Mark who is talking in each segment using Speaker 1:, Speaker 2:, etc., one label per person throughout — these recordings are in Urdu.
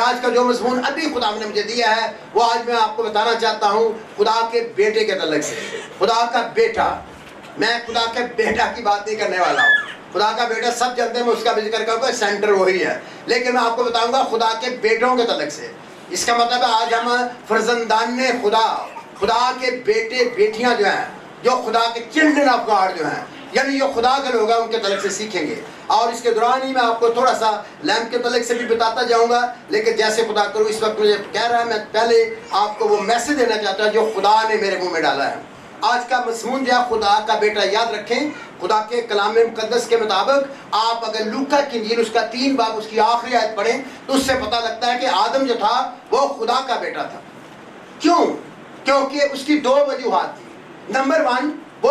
Speaker 1: آج کا جو مضمون ابھی خدا نے مجھے دیا ہے وہ آج میں آپ کو بتانا چاہتا ہوں خدا کے بیٹے کے تعلق سے. خدا کا بیٹا، میں خدا کے بیٹا کی بات نہیں کرنے والا ہوں. خدا کا بیٹا سب جانتے ہیں، میں اس کا بھی ذکر کروں گا، سینٹر وہی ہے. لیکن میں آپ کو بتاؤں گا خدا کے بیٹوں کے تعلق سے. اس کا مطلب ہے آج ہم فرزندان خدا، خدا کے بیٹے بیٹیاں جو ہیں، جو خدا کے چلڈرن آف گاڈ جو ہیں، یعنی جو خدا کے لوگ ہیں، ان کے تعلق سے سیکھیں گے. اور اس کے دوران ہی میں آپ کو تھوڑا سا لیمپ کے تعلق سے بھی بتاتا جاؤں گا. لیکن جیسے خدا کروں اس وقت مجھے کہہ رہا ہے، میں پہلے آپ کو وہ میسج دینا چاہتا ہوں جو خدا نے میرے منہ میں ڈالا ہے. آج کا مضمون جو ہے خدا کا بیٹا. یاد رکھیں خدا کے کلام مقدس کے مطابق آپ اگر لوکا کی انجیل اس کا 3 باب اس کی آخری آیت پڑھیں تو اس سے پتہ لگتا ہے کہ آدم جو تھا وہ خدا کا بیٹا تھا. کیوں؟ کیونکہ اس کی 2 وجوہات تھی. نمبر 1، وہ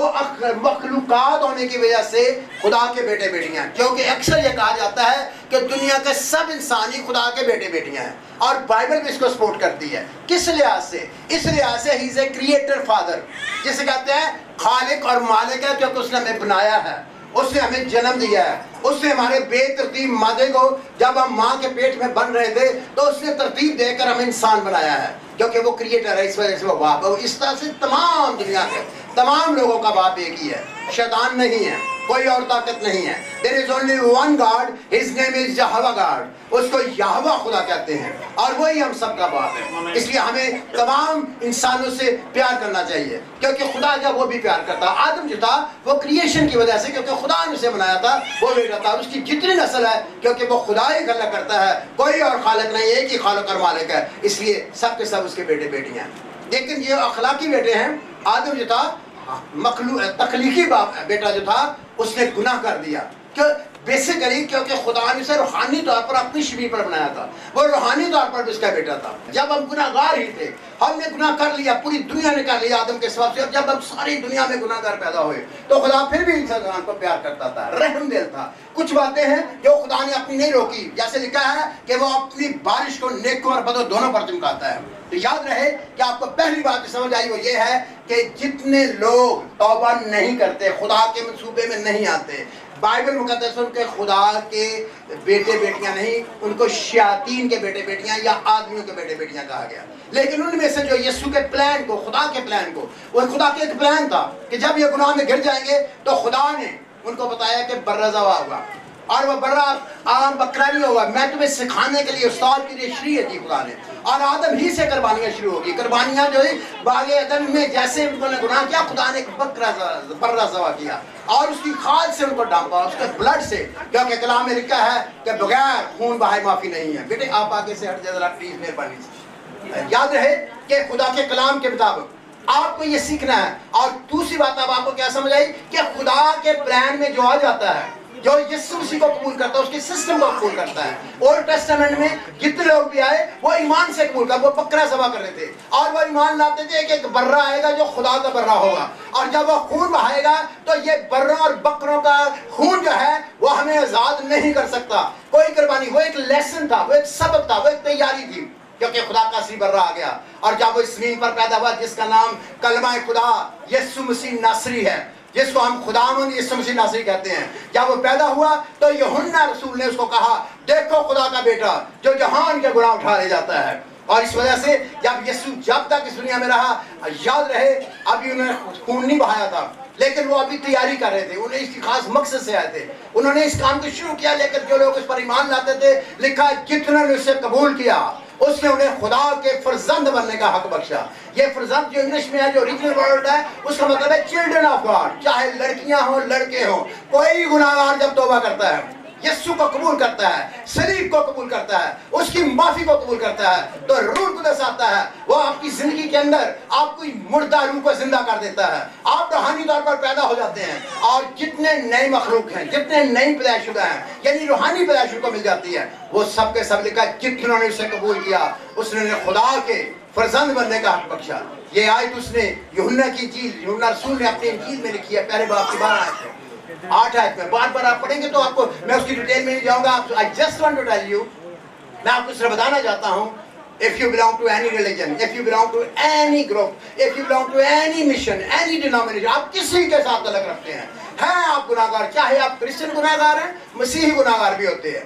Speaker 1: مخلوقات ہونے کی وجہ سے خدا کے بیٹے بیٹیاں ہیں. کیونکہ اکثر یہ کہا جاتا ہے کہ دنیا کے سب انسان ہی خدا کے بیٹے بیٹیاں ہیں، اور بائبل بھی اس کو سپورٹ کرتی ہے. کس لحاظ سے؟ اس لحاظ سے ہی از اے کریٹر فادر، جسے کہتے ہیں خالق اور مالک ہے، کیونکہ اس نے ہمیں بنایا ہے، اس نے ہمیں جنم دیا ہے. اس نے ہمارے بے ترتیب مادے کو جب ہم ماں کے پیٹ میں بن رہے تھے تو اس نے ترتیب دے کر ہمیں انسان بنایا ہے، کیونکہ وہ کریٹر ہے. اس وجہ سے وہ باپ ہے. اس طرح سے تمام دنیا کے تمام لوگوں کا باپ ایک ہی ہے، شیطان نہیں ہے، کوئی اور طاقت نہیں ہے. There is only one God, his name is Jehovah God. اس کو یہوہ خدا کہتے ہیں، اور وہی ہم سب کا باپ ہے. اس لیے ہمیں تمام انسانوں سے پیار کرنا چاہیے، کیونکہ خدا جب وہ بھی پیار کرتا. آدم جو تھا وہ کریشن کی وجہ سے، کیونکہ خدا نے اسے بنایا تھا، وہ بیٹا تھا. اس کی جتنی نسل ہے کیونکہ وہ خدا ہی خلق کرتا ہے، کوئی اور خالق نہیں، ایک ہی خالق اور مالک ہے. اس لیے سب کے سب اس کے بیٹے بیٹیاں ہیں. لیکن یہ اخلاقی بیٹے ہیں. آدم جو تھا تخلیقی بیٹا جو تھا اس نے گناہ کر دیا. بیسیکلی کیونکہ خدا نے اسے روحانی طور پر اپنی شبیہ پر بنایا تھا، وہ روحانی طور پر بھی اس کا بیٹا تھا. جب ہم گناہ گار ہی تھے، ہم نے گناہ کر لیا، پوری دنیا نے کر لیا آدم کے سبب سے. اور جب ہم ساری دنیا میں گناہ گار پیدا ہوئے تو خدا پھر بھی انسان کو پیار کرتا تھا، رحم دل تھا. کچھ باتیں ہیں جو خدا نے اپنی نہیں روکی، جیسے لکھا ہے کہ وہ اپنی بارش کو نیکوں اور بدوں دونوں پر چمکاتا ہے. تو یاد رہے کہ آپ کو پہلی بات جو سمجھ آئی وہ یہ ہے کہ جتنے لوگ توبہ نہیں کرتے، خدا کے منصوبے میں نہیں آتے، بائبل مقدس ان کے خدا کے بیٹے بیٹیاں نہیں، ان کو شیاطین کے بیٹے بیٹیاں یا آدمیوں کے بیٹے بیٹیاں کہا گیا. لیکن ان میں سے جو یسوع کے پلان کو، خدا کے پلان کو، وہ خدا کے ایک پلان تھا کہ جب یہ گناہ میں گر جائیں گے تو خدا نے ان کو بتایا کہ برہ ذبح ہوگا، اور وہ برہ عام بکرا نہیں ہوگا. میں تمہیں سکھانے کے لیے استاد کے لیے شریعت دی خدا نے، اور آدم ہی سے قربانیاں شروع ہوگی. قربانیاں جو ہے باغ عدن میں جیسے انہوں نے گناہ کیا، خدا نے ایک برہ ذبح کیا اور اس کی خال سے ان کو ڈانپا، اس کے بلڈ سے، کیونکہ کلام میں لکھا ہے کہ بغیر خون بہائے معافی نہیں ہے. بیٹے آپ آگے سے ہٹ جائے ذرا پلیز، مہربانی سے. یاد رہے کہ خدا کے کلام کے مطابق آپ کو یہ سیکھنا ہے. اور دوسری بات اب آپ کو کیا سمجھ آئی کہ خدا کے پلان میں جو آ جاتا ہے، جو یسوع مسیح کو قبول کرتا ہے، اس کے سسٹم کو قبول کرتا ہے. اولڈ ٹیسٹامنٹ میں جتنے لوگ بھی آئے وہ ایمان سے قبول کر، وہ بکرا ذبح کر رہے تھے اور وہ ایمان لاتے تھے کہ ایک برہ آئے گا جو خدا کا برہ ہوگا، اور جب وہ خون بہائے گا تو یہ بروں اور بکروں کا خون جو ہے وہ ہمیں آزاد نہیں کر سکتا. کوئی قربانی، وہ ایک لیسن تھا، وہ ایک سبق تھا، وہ ایک تیاری تھی، کیونکہ خدا کا اصلی برہ آ گیا. اور جب وہ اس زمین پر پیدا ہوا جس کا نام کلمہ خدا یسوع مسیح ناصری ہے، جس کو ہم خداوند یسوع مسیح ناصری کہتے ہیں، جب وہ پیدا ہوا تو یوحنا رسول نے اس کو کہا دیکھو خدا کا بیٹا جو جہان کے گناہ اٹھا لے جاتا ہے. اور اس وجہ سے جب یسوع جب تک اس دنیا میں رہا، یاد رہے ابھی انہوں نے خون نہیں بہایا تھا، لیکن وہ ابھی تیاری کر رہے تھے، انہیں اس کی خاص مقصد سے آئے تھے. انہوں نے اس کام کو شروع کیا، لیکن جو لوگ اس پر ایمان لاتے تھے، لکھا جتنے نے اسے قبول کیا اس نے انہیں خدا کے فرزند بننے کا حق بخشا. یہ فرزند جو انگلش میں ہے، جو اوریجنل ورڈ ہے، اس کا مطلب ہے چلڈرن آف گاڈ. چاہے لڑکیاں ہوں لڑکے ہوں، کوئی گناہگار جب توبہ کرتا ہے، یسوع کو قبول کرتا ہے، صلیب کو قبول کرتا ہے، اس کی معافی کو قبول کرتا ہے، تو روح القدس آتا ہے، وہ آپ کی زندگی کے اندر آپ کی مردہ روح کو زندہ کر دیتا ہے. آپ روحانی طور پر پیدا ہو جاتے ہیں، اور جتنے نئے مخلوق ہیں، جتنے نئی پیدائش شدہ ہیں، یعنی روحانی پیدائش کو مل جاتی ہے، وہ سب کے سب لکھا جتنوں نے اسے قبول کیا اس نے خدا کے فرزند بننے کا حق بخشا. یہ آیت اس نے یوحنا کی انجیل، یوحنا رسول نے اپنی انجیل میں لکھی ہے، پہلے باب کی 12 آیت ہے، 8 آیت میں. بار بار آپ پڑھیں گے تو آپ کو، میں اس کی ڈیٹیل میں نہیں جاؤں گا. I just want to tell you، میں آپ کو صرف بتانا چاہتا ہوں، if you belong to any religion, if you belong to any group, if you belong to any mission, any denomination، آپ کسی کے ساتھ تعلق رکھتے ہیں آپ گناہگار، چاہے آپ کرسچن گناہگار ہیں، مسیحی گناہگار بھی ہوتے ہیں.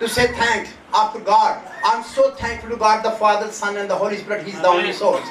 Speaker 1: to say thanks. after God. I'm so thankful to God the Father, Son and the Holy Spirit. He's the only source.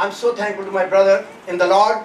Speaker 1: I'm so thankful to my brother in the Lord.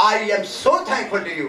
Speaker 1: I am so thankful to you.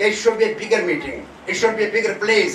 Speaker 1: it should be a bigger meeting, it should be a bigger place.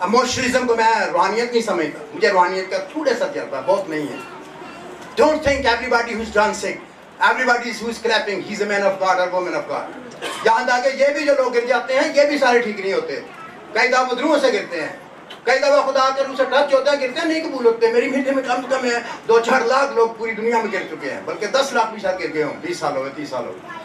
Speaker 1: اموشنلزم کو میں روحانیت نہیں سمجھتا. مجھے روحانیت کا تھوڑا سا تجربہ بہت نہیں ہے. Don't think every body who's dancing, everybody who's clapping, he's a man of God or woman of God. یہاں تک کہ یہ بھی جو لوگ گر جاتے ہیں یہ بھی سارے ٹھیک نہیں ہوتے. کئی دفعہ مدروؤں سے گرتے ہیں, کئی دفعہ خدا کے روح سے ٹچ ہوتا ہے, گرتے ہیں, نہیں قبول ہوتے. میری میٹھے میں کم سے کم 2-4 لاکھ لوگ پوری دنیا میں گر چکے ہیں, بلکہ 10 لاکھ بھی شاید گر گئے ہوں. 20 سال ہو گئے, 30 سال ہو گئے.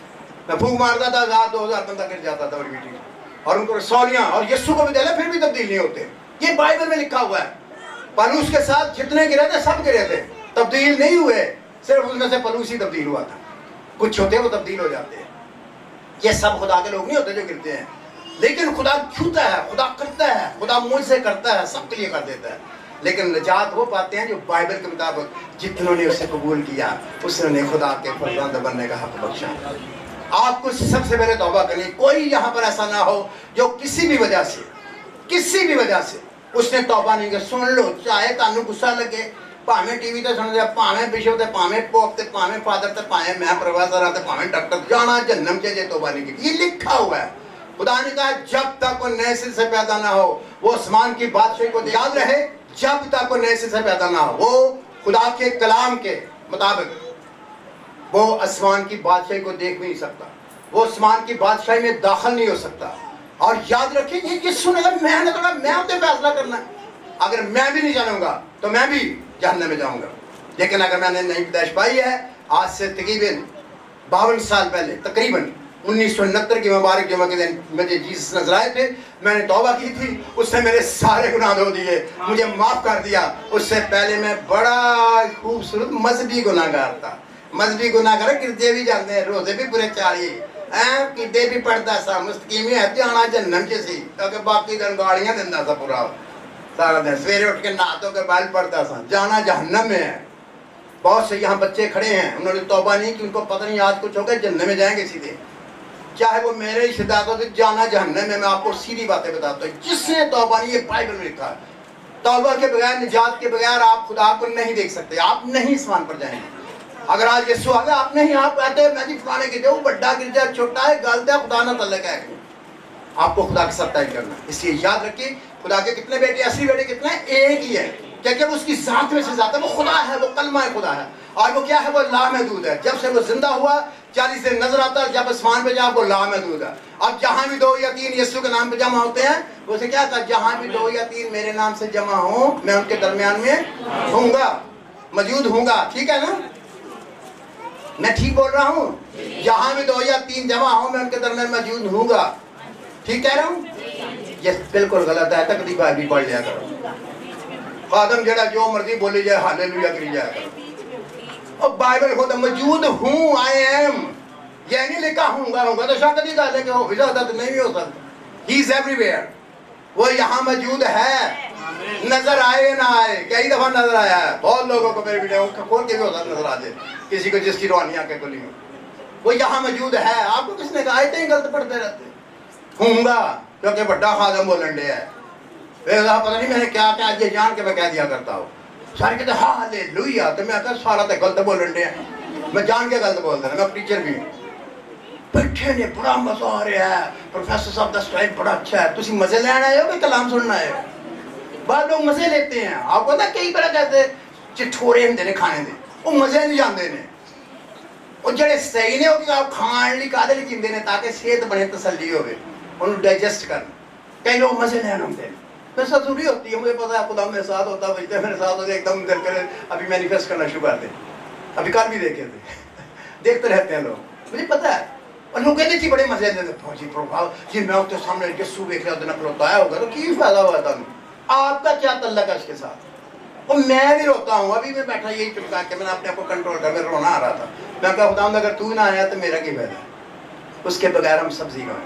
Speaker 1: میں پھونک مارتا تھا 1000-2000 بندہ گر جاتا تھا بڑی میٹھی, اور ان کو رسولیاں اور یسوع کو بھی دے لے پھر بھی تبدیل نہیں ہوتے. یہ بائبل میں لکھا ہوا ہے. پالوس کے ساتھ جتنے گرے تھے سب گرے تھے, تبدیل نہیں ہوئے. صرف اس میں سے پالوس ہی تبدیل ہوا تھا. کچھ ہوتے ہیں وہ تبدیل ہو جاتے ہیں. یہ سب خدا کے لوگ نہیں ہوتے جو گرتے ہیں. لیکن خدا چھوتا ہے, خدا کرتا ہے, خدا مجھ سے کرتا ہے, سب کے لیے کر دیتا ہے. لیکن نجات وہ پاتے ہیں جو بائبل کے مطابق جتنوں نے اسے قبول کیا اس نے خدا کے فرزند بننے کا حق بخشا. آپ کو سب سے پہلے توبہ کرنی. کوئی یہاں پر ایسا نہ ہو جو کسی بھی وجہ سے اس نے توبہ نہیں کی. سن لو, چاہے تانوں غصہ لگے, پاویں ٹی وی تے سن دے, پاویں بشپ تے, پاویں پوپ تے, پاویں فادر تے, پاویں میں پروفیسر تے, پاویں ڈاکٹر, جانا جہنم چ جے توبہ نہیں کی. یہ لکھا ہوا ہے. خدا نے کہا جب تک وہ نئے سر سے پیدا نہ ہو وہ آسمان کی بادشاہی کو, یاد رہے, جب تک وہ نئے سر سے پیدا نہ ہو وہ خدا کے کلام کے مطابق وہ آسمان کی بادشاہی کو دیکھ بھی نہیں سکتا, وہ آسمان کی بادشاہی میں داخل نہیں ہو سکتا. اور یاد رکھیں یہ سنے گا, میں نے کہا میں اپنے فیصلہ کرنا ہے. اگر میں بھی نہیں جانوں گا تو میں بھی جہنم میں جاؤں گا. لیکن اگر میں نے نئی پیدائش پائی ہے, آج سے تقریباً 52 سال پہلے, تقریباً 1969 کی مبارک جمعہ کے دن مجھے جیسس نظر آئے تھے, میں نے توبہ کی تھی, اس نے میرے سارے گناہ دھو دیے, مجھے معاف کر دیا. اس سے پہلے میں بڑا خوبصورت مذہبی گناہ گار تھا. مذہبی گناہ گار گرجے بھی جاتے ہیں, روزے بھی پورے چاریے, کدے بھی پڑھتا سا, مستقیمی ہے جانا جہنم چ سی, کیونکہ باقی دن گالیاں دینا سا پورا سارا دن. سویرے اٹھ کے نہا دھو کے بال پڑھتا سا, جانا جہنم میں ہے. بہت سے یہاں بچے کھڑے ہیں انہوں نے توبہ نہیں کی, ان کو پتہ نہیں آج کچھ ہوگا, جہنم میں جائیں گے سیدھے. چاہے وہ میرے رشتہ دار ہو, جانا جہنم میں. میں آپ کو سیدھی باتیں بتاتا ہوں. جس نے توبہ نہیں, یہ بائبل میں لکھا ہے, توبہ کے بغیر, نجات کے بغیر آپ خدا کو نہیں دیکھ سکتے, آپ نہیں آسمان پر جائیں گے. اگر آج یسوع آ گیا, آپ نہیں, آپ کہتے ہیں میں جی فلانے کے دے, وہ بڑا گرجا چھوٹا ہے, غلط ہے, خدا نہ تعلق ہے. آپ کو خدا کے ساتھ طے کرنا. اس لیے یاد رکھیے خدا کے کتنے بیٹے, اصلی بیٹے کتنے ہیں, ایک ہی ہے. کیونکہ وہ اس کی ذات میں سے ذات ہے, وہ خدا ہے, وہ کلمہ ہے خدا ہے. اور وہ کیا ہے, وہ لامحدود ہے. جب سے وہ زندہ ہوا 40 دن نظر آتا ہے, جب آسمان پہ جا وہ لامحدود ہے. اب جہاں بھی 2 یا 3 یسوع کے نام پہ جمع ہوتے ہیں, وہ سے کیا کہا, جہاں بھی 2 یا 3 میرے نام سے جمع ہوں میں ان کے درمیان میں ہوں گا, موجود ہوں گا. ٹھیک ہے نا, میں ٹھیک بول رہا ہوں؟ جہاں بھی 2 یا 3 جمع ہوں میں ان کے درمیان موجود ہوں گا. ٹھیک کہہ رہا ہوں؟ یہ بالکل غلط ہے. تقدیر بائبل پڑھ لیا کرو. خادم جڑا جو مرضی بولی جائے, ہاللیلویا کری جائے کرو. اور بائبل خود موجود ہوں, آئی ایم, یہ نہیں لکھا ہوں گا تو شاید نہیں ڈالے کہ ہو بھی جاتا تو نہیں بھی ہو سکتا. ہی از ایوری ویئر, وہ یہاں موجود ہے, نظر آئے نہ آئے. کئی دفعہ نظر آیا ہے بہت لوگوں کو, میرے ویڈیو کھول کے بھی ہوتا نظر آ جائے کسی کو جس کی روحانی آ کے گلی میں. وہ یہاں موجود ہے. آپ کو کس نے کہا, آئے ہی غلط پڑھتے رہتے ہوں گا کیونکہ بڑا خادم بولن ڈے ہے. پتہ نہیں میں نے کیا کیا یہ جان کے میں کہہ دیا کرتا ہوں. سارے کہتے ہیں ہاللیلویا, تو میں کہا سارا تو غلط بولن ڈے ہے, میں جان کے غلط بولتا ہوں, میں ٹیچر بھی ہوں. بیٹھے نے بڑا مزہ آ رہا ہے, پروفیسر صاحب کا سٹائل بڑا اچھا ہے. تسی مزے لینا آئے ہو کہ کلام سننا آئے ہو؟ بعض لوگ مزے لیتے ہیں. آپ کو پتا کئی بڑا کہتے چٹھورے ہم دینے کھانے دے, وہ مزے نہیں جانتے نے. وہ جڑے صحیح نے ہو کہ آپ کھان لی کادے لی چندے نے تاکہ صحت بنے, تسلی ہوئے, انہوں ڈائجسٹ کرنا. کئی لوگ مزے لینا ہوتے ہیں. پھر ضروری ہوتی ہے, مجھے پتا ہے خدا میرے ساتھ ہوتا ہے, بجتے میرے ساتھ ہوتے, ایک دم دل کرے ابھی مینیفیسٹ کرنا شروع کرتے. ابھی کل بھی دیکھے تھے, دیکھتے رہتے ہیں لوگ, مجھے پتا ہے. اور لوگ کہتے تھے بڑے مزے لیتے فوجی پروفاؤ جی, میں اس کے سامنے یسوع دیکھ رہا دن کھلوتا ہے ہوگا تو کی فائدہ ہوا تھا. آپ کا کیا تعلق ہے اس کے ساتھ؟ اور میں بھی روتا ہوں. ابھی میں بیٹھا یہی چپکا کے, میں نے اپنے آپ کو کنٹرول کر, میں رونا آ رہا تھا. میں کہا خدا اگر تو نہ آیا تو میرا کی فائدہ. اس کے بغیر ہم سبزی کا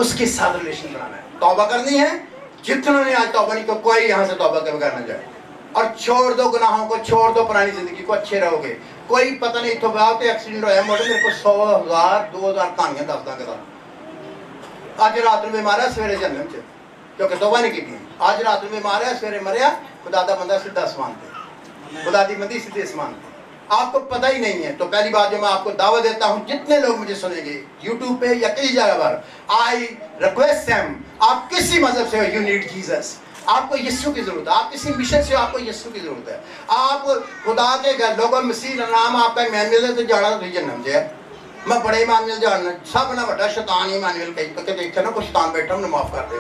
Speaker 1: اس کے ساتھ ریلیشن بنانا ہے. توبہ کرنی ہے. جتنوں نے آج توبہ نہیں, کوئی یہاں سے توبہ کے بغیر نہ جائے. اور چھوڑ دو گناہوں کو, چھوڑ دو پرانی زندگی کو, اچھے رہو گے. کوئی پتہ نہیں تو باؤ کہ ایکسیڈنٹ ہوا ہے موٹر, میرے کو 100,000-2,000 کہانیاں دستا کے ساتھ. آج رات میں مارا, سویرے جنم چ, کیونکہ توبہ نہیں کی تھی. آج رات میں مارا, سویرے مریا, خدا دا بندہ سیدھا آسمان پہ, خدا دی بندی سیدھے آسمان پہ. آپ کو پتہ ہی نہیں ہے. تو پہلی بات جو میں آپ کو دعوت دیتا ہوں, جتنے لوگ مجھے سنیں گے یوٹیوب پہ یا کئی جگہ پر, آئی ریکویسٹ them, آپ کسی مذہب سے ہو, یو نیڈ جیسس. آپ کو یسوع کی ضرورت ہے. آپ کسی مشن سے آپ کو یسوع کی ضرورت ہے. آپ خدا کے گھر لوگوں مسیح نام آپ کا ایمانویل ہے تو جانا تو جنم سے ہے. میں بڑے ایمانویل جاننا سب نہ بڑا شیطان ایمانویل کہیں تو دیکھتے نا کوئی شیطان بیٹھا انہیں معاف کر دے.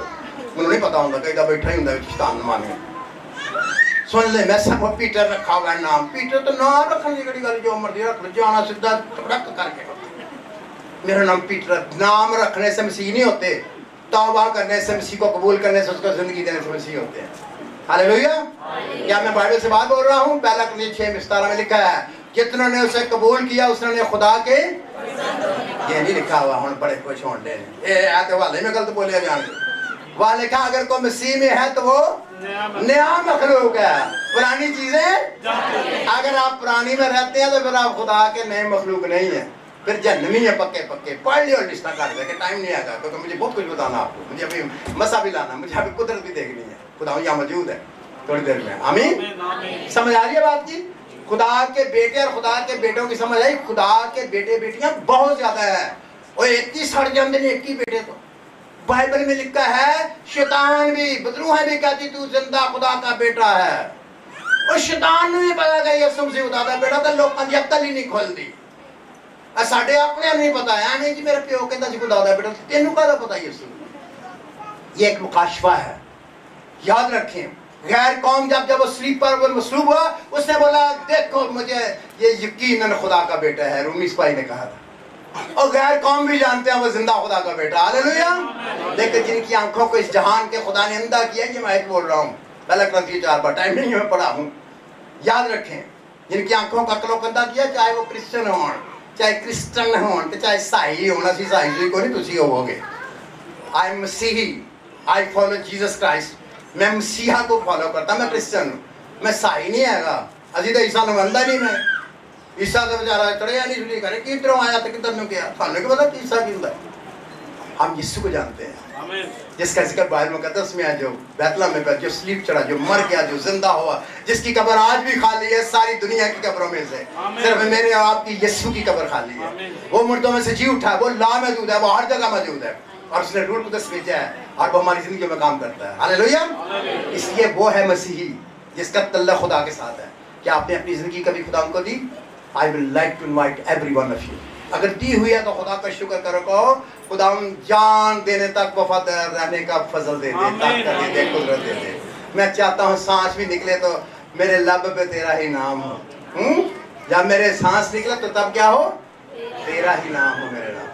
Speaker 1: انہوں نہیں پتا ہوتا کہ بیٹھا ہی ہوں شیطان ایمانویل. سن لے میں سب پیٹر رکھا ہوا ہے نام. پیٹر تو نام رکھنے کی بڑی گل جو مرضی رکھ لو جانا سیدھا ٹڑک کر کے میرا نام پیٹر. نام رکھنے سے مسیح نہیں ہوتے. توبہ کرنے سے مسیح کو قبول کرنے سے اس کو زندگی دینے سے مسیح ہوتے ہیں. ہاللیلویا. کیا میں بائبل سے بات بول رہا ہوں؟ پہلا کرنٹیاں 6:17 میں لکھا ہے جتنوں نے اسے قبول کیا اس نے خدا کے یہ نہیں لکھا ہوا ہوں بڑے خوش ہوں لے تو والے میں غلط بولے جان وہاں لکھا اگر کوئی مسیح میں ہے تو وہ نیا مخلوق ہے. پرانی چیزیں اگر آپ پرانی میں رہتے ہیں تو پھر آپ خدا کے نئے مخلوق نہیں ہیں. پھر جہنمی ہے پکے پکے. پڑھ لیو لسٹہ کر دے کہ ٹائم نہیں آئے گا کیونکہ مجھے بہت کچھ بتانا آپ کو. مجھے ابھی مسا بھی لانا, مجھے ابھی قدرت بھی دیکھنی ہے. خدا یہاں موجود ہے تھوڑی دیر میں. آمین. سمجھ آ رہی ہے بات کی؟ خدا کے بیٹے اور خدا کے بیٹوں کی سمجھ آئی؟ خدا کے بیٹے بیٹیاں بہت زیادہ ہے. اور 31 سڑ جاندے نے 21 بیٹے. تو بائبل میں لکھا ہے شیطان بھی بدروہیں بھی کہتی تو زندہ خدا کا بیٹا ہے. اور شیطان نے بھی پتا کہ یسوع مسیح خدا کا بیٹا. تو لوگوں کی عقل ہی نہیں کھلتی. ساڈے اپنے نہیں پتا ہے نہیں جی میرے پیو کہتا سی خدا کا بیٹا. تینوں کا پتا یسوع. یہ ایک مکاشفہ ہے. یاد رکھیں غیر قوم جب وہ سلیپ پر مصلوب ہوا اس نے بولا دیکھو مجھے یہ یقیناً خدا کا بیٹا ہے. رومی سپاہی نے کہا تھا. اور غیر قوم بھی جانتے ہیں وہ زندہ خدا کا بیٹا. ہاللیلویا. لیکن جن کی آنکھوں کو اس جہان کے خدا نے اندھا کیا یہ میں ایک بول رہا ہوں. پہلا کرنٹیاں 4 بار ٹائم نہیں میں پڑھا ہوں. یاد رکھیں جن کی آنکھوں کا عقلوں کو اندھا کیا چاہے وہ کرسچن ہوں چاہے کرسچن ہوں چاہے عیسائی ہونا سی عیسائی کو نہیں تسی ہوو گے. آئی ایم مسیحی. I follow Jesus Christ. میں مسیحا کو فالو کرتا. میں کرسچن ہوں. میں عیسائی نہیں ہے گا. ابھی تو عیسیٰ نمندہ نہیں میں. عیسیٰ تو بیچارہ چڑھیا نہیں سنی کرے کہ ادھر آیا تو کدھر نے کیا. تھانوں کی پتا کہ عیسیٰ کی ہوتا ہے. ہم یسوع کو جانتے ہیں جس کا ذکر بائبل مقدس میں ہے جو بیت لحم میں جو سلیپ چڑھا جو مر گیا جو زندہ ہوا جس کی قبر آج بھی خالی ہے ساری دنیا کی قبروں میں سے. صرف میرے اور آپ کی یسوع کی قبر خالی ہے. وہ مردوں میں سے جی اٹھا ہے. وہ لاموجود ہے. وہ ہر جگہ موجود ہے اور اس نے روح القدس بھیجا ہے اور وہ ہماری زندگی میں کام کرتا ہے. ہاللیلویا. اس لیے وہ ہے مسیحی جس کا تعلق خدا کے ساتھ ہے. کیا آپ نے اپنی زندگی کبھی خدا کو دی؟ I will like to invite every one of you. اگر دی ہوئی ہے تو خدا کا شکر کرو. کہو خدا جان دینے تک وفادار رہنے کا فضل دے دے, طاقت دے دے, قدرت دے دے. میں چاہتا ہوں سانس بھی نکلے تو میرے لب پہ تیرا ہی نام ہو. جب میرے سانس نکلے تو تب کیا ہو؟ تیرا ہی نام ہو میرے نام.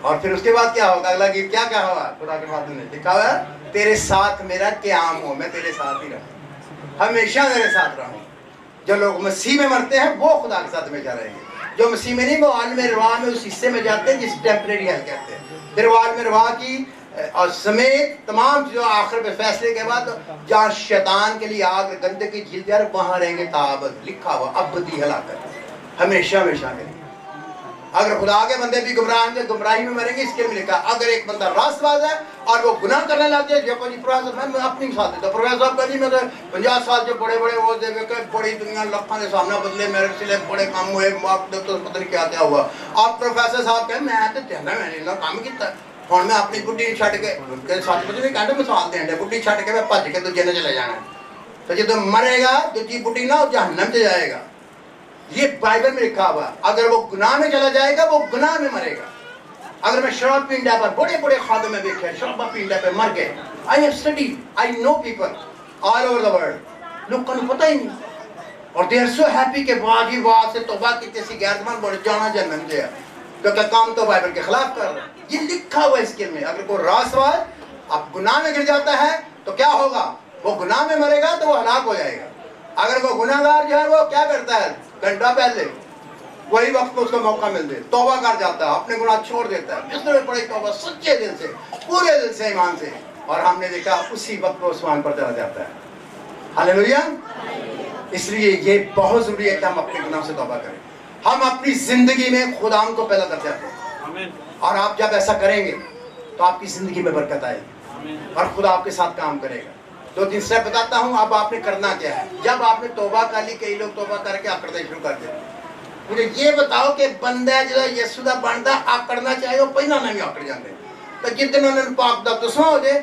Speaker 1: اور پھر اس کے بعد کیا ہوگا؟ اگلا گیت کیا کیا ہوا؟ خدا کے بات نے لکھا ہوا ہے تیرے ساتھ میرا قیام ہو. میں تیرے ساتھ ہی رہوں, ہمیشہ میرے ساتھ رہوں. جو لوگ مسیح میں مرتے ہیں وہ خدا کے ساتھ ہمیشہ رہیں گے. جو مسیح میں نہیں وہ عالم رواح میں اس حصے میں جاتے ہیں جس ٹیمپریری ہیل کہتے ہیں. پھر وہ عالم رواح کی اور سمیت تمام جو آخر میں فیصلے کے بعد جہاں شیطان کے لیے آگ گندگی جھیل دیا وہاں رہیں گے تابد. لکھا ہوا ابدی ہلاکت ہمیشہ ہمیشہ کے لیے. اگر خدا کے بندے بھی گمراہی میں مریں گے اس کے لیے لکھا. اگر ایک بندہ راست باز ہے اور وہ گناہ کرنے لگ جائے جب میں اپنی مثال دیتا ہوں. پروفیسر صاحب کا جی میں 50 سال جو بڑے بڑے وہ دے کہ بڑی دنیا لکھوں کے سامنے بدلے میرے سے بڑے کام ہوئے تو پتہ نہیں کیا کیا ہوا. آپ پروفیسر صاحب کہیں میں تو کہنا میں نے کام کیا ہوں میں اپنی بڈھی چھڈ کے ساتھ بچے نہیں کہتے مثال دیں بڈھی چھڈ کے میں بھج کے دوجے نے چلے جانا. تو جب مرے گا دوجی بڈھی نہ جہنم سے جائے گا. یہ بائبل میں لکھا ہوا. اگر وہ گناہ میں چلا جائے گا وہ گناہ میں مرے گا. اگر میں شراب پینڈا پر بڑے بڑے خادم میں دیکھے شراب پینڈا پہ مر گئے. I have studied, I know people all over the world. لوگوں کو پتہ ہی نہیں اور they are so happy کہ واہ ہی واہ سے توبہ کی کسی غیرتمند بڑھ جانا جہنم سے ہے کیونکہ کام تو بائبل کے خلاف کر رہا ہے. یہ لکھا ہوا ہے اس کے میں. اگر کوئی راست ہے اب گناہ میں گر جاتا ہے تو کیا ہوگا؟ وہ گناہ میں مرے گا تو وہ ہلاک ہو جائے گا. اگر وہ گناہ گار جو ہے وہ کیا کرتا ہے گھنٹہ پہلے وہی وقت کو اس کو موقع مل دے توبہ کر جاتا ہے اپنے گناہ چھوڑ دیتا ہے. جس نے پڑھی توبہ سچے دل سے پورے دل سے ایمان سے اور ہم نے دیکھا اسی وقت وہ آسمان پر چلا جاتا ہے. ہاللیلویا. اس لیے یہ بہت ضروری ہے کہ ہم اپنے گناہ سے توبہ کریں. ہم اپنی زندگی میں خدا کو پیدا کر جاتے ہیں اور آپ جب ایسا کریں گے تو آپ کی زندگی میں برکت آئے گی اور خدا آپ کے ساتھ کام کرے گا. 2-3 سٹیپ بتاتا ہوں. اب آپ نے کرنا کیا ہے. جب آپ نے توبہ کر لی کئی لوگ توبہ کر کے آکڑنا شروع کر دیتے. مجھے یہ بتاؤ کہ بندہ جو یسوع دا بندا آکڑنا چاہے وہ پہلا نہیں آکڑ جاندے. تو جتنے انہوں نے پاک دا تسواں ہو جائے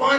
Speaker 1: 5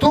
Speaker 1: 2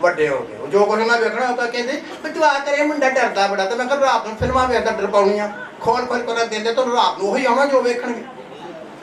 Speaker 1: ਵੱਡੇ ਹੋ ਗਏ। ਜੋ ਕੁਝ ਮੈਂ ਵੇਖਣਾ ਹੁੰਦਾ ਕਹਿੰਦੇ ਵੀ ਤੂੰ ਆ ਕਰੇ ਮੁੰਡਾ ਡਰਦਾ ਬੜਾ, ਤੇ ਮੈਂ ਕਿਹਾ ਰਾਤ ਨੂੰ ਫਿਲਮਾਂ ਵੇਖਦਾ ਡਰ ਪਾਉਣੀਆਂ, ਖੋਲ ਖੋਲ ਕਰ ਦਿੰਦੇ ਤਾਂ ਰਾਤ ਨੂੰ ਉਹੀ ਆਉਣਾ ਜੋ ਵੇਖਣਗੇ।